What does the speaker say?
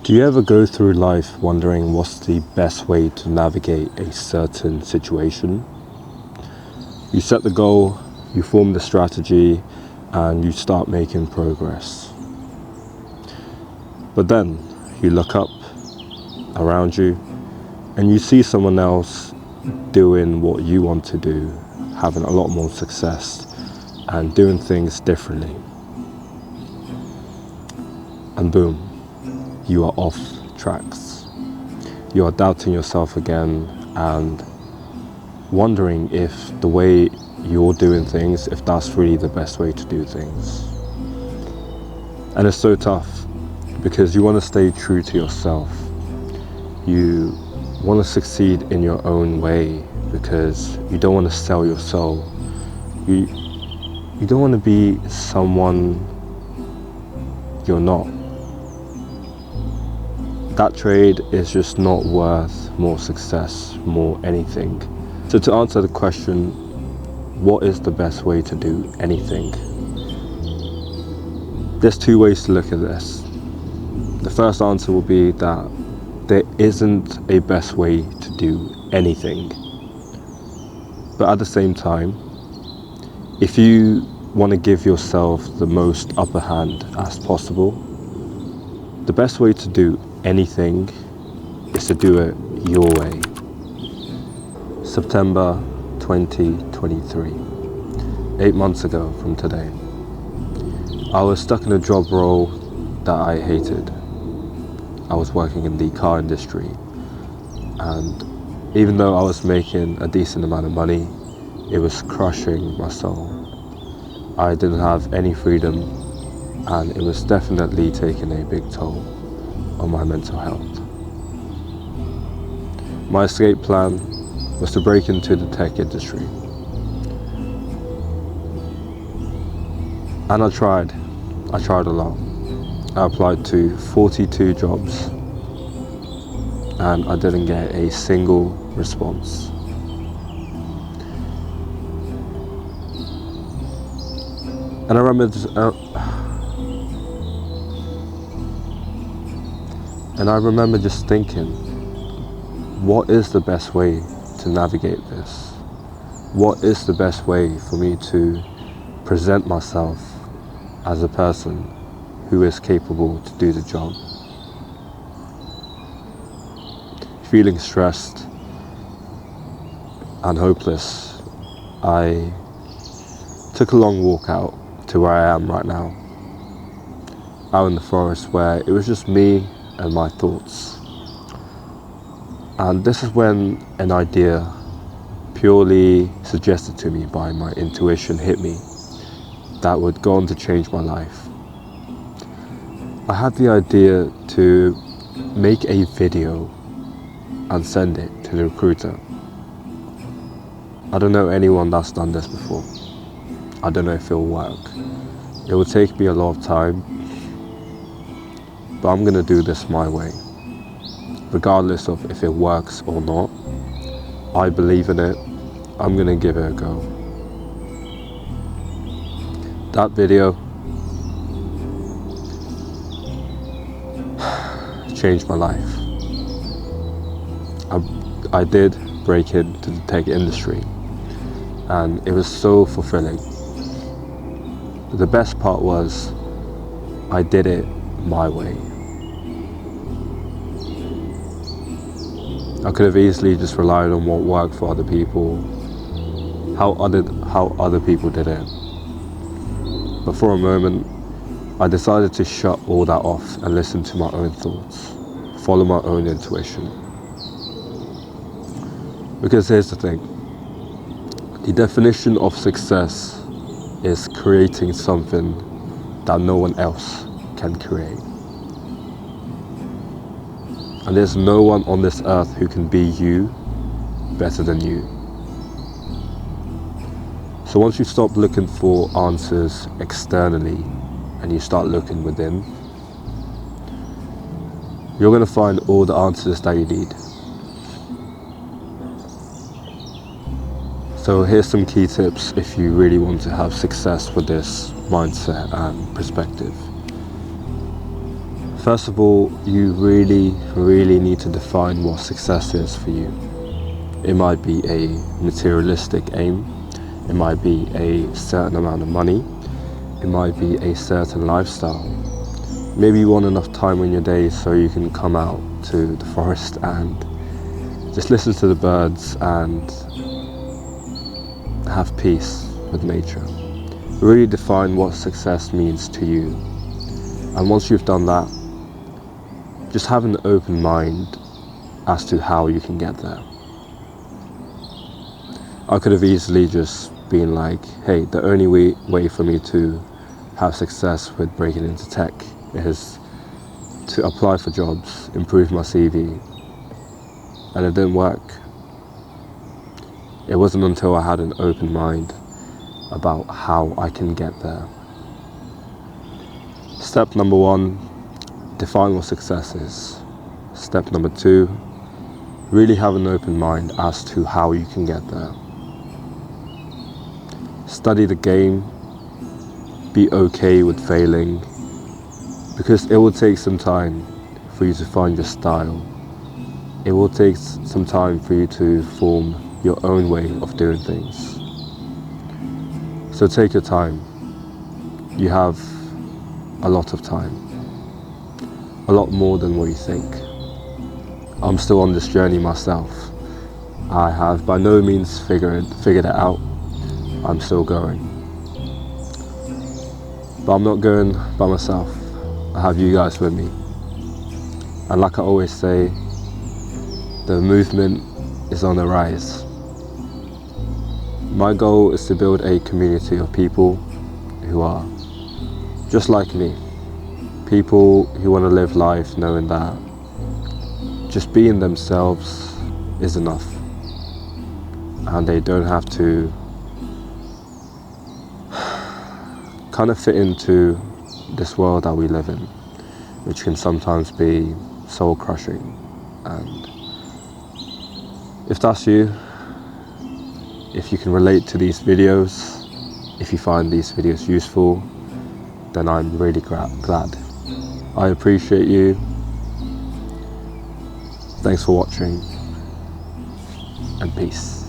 Do you ever go through life wondering what's the best way to navigate a certain situation? You set the goal, you form the strategy, and you start making progress. But then you look up around you and you see someone else doing what you want to do, having a lot more success and doing things differently. And boom, you are off tracks. You are doubting yourself again and wondering if the way you're doing things, if that's really the best way to do things. And it's so tough because you want to stay true to yourself. You want to succeed in your own way because you don't want to sell your soul. You don't want to be someone you're not. That trade is just not worth more success, more anything. So to answer the question, what is the best way to do anything? There's two ways to look at this. The first answer will be that there isn't a best way to do anything. But at the same time, if you want to give yourself the most upper hand as possible, the best way to do anything is to do it your way. September 2023, 8 months ago from today, I was stuck in a job role that I hated. I was working in the car industry, and even though I was making a decent amount of money, it was crushing my soul. I didn't have any freedom, and it was definitely taking a big toll on my mental health. My escape plan was to break into the tech industry. And I tried a lot. I applied to 42 jobs and I didn't get a single response. And I remember just thinking, what is the best way to navigate this? What is the best way for me to present myself as a person who is capable to do the job? Feeling stressed and hopeless, I took a long walk out to where I am right now, out in the forest where it was just me and my thoughts. And this is when an idea purely suggested to me by my intuition hit me that would go on to change my life. I had the idea to make a video and send it to the recruiter. I don't know anyone that's done this before. I don't know if it'll work. It will take me a lot of time, but I'm gonna do this my way. Regardless of if it works or not, I believe in it. I'm gonna give it a go. That video changed my life. I did break into the tech industry and it was so fulfilling. But the best part was I did it my way. I could have easily just relied on what worked for other people, how other people did it. But for a moment, I decided to shut all that off and listen to my own thoughts, follow my own intuition. Because here's the thing, the definition of success is creating something that no one else can create. And there's no one on this earth who can be you better than you. So once you stop looking for answers externally and you start looking within, you're going to find all the answers that you need. So here's some key tips if you really want to have success with this mindset and perspective. First of all, you really need to define what success is for you. It might be a materialistic aim, it might be a certain amount of money, it might be a certain lifestyle. Maybe you want enough time in your day so you can come out to the forest and just listen to the birds and have peace with nature. Really define what success means to you. And once you've done that, just have an open mind as to how you can get there. I could have easily just been like, hey, the only way for me to have success with breaking into tech is to apply for jobs, improve my CV, and it didn't work. It wasn't until I had an open mind about how I can get there. Step number 1, define what success is. Step number 2, really have an open mind as to how you can get there. Study the game, be okay with failing, because it will take some time for you to find your style. It will take some time for you to form your own way of doing things. So take your time. You have a lot of time. A lot more than what you think. I'm still on this journey myself. I have by no means figured it out. I'm still going. But I'm not going by myself. I have you guys with me. And like I always say, the movement is on the rise. My goal is to build a community of people who are just like me. People who want to live life knowing that just being themselves is enough. And they don't have to kind of fit into this world that we live in, which can sometimes be soul crushing. And if that's you, if you can relate to these videos, if you find these videos useful, then I'm really glad. I appreciate you. Thanks for watching, and peace.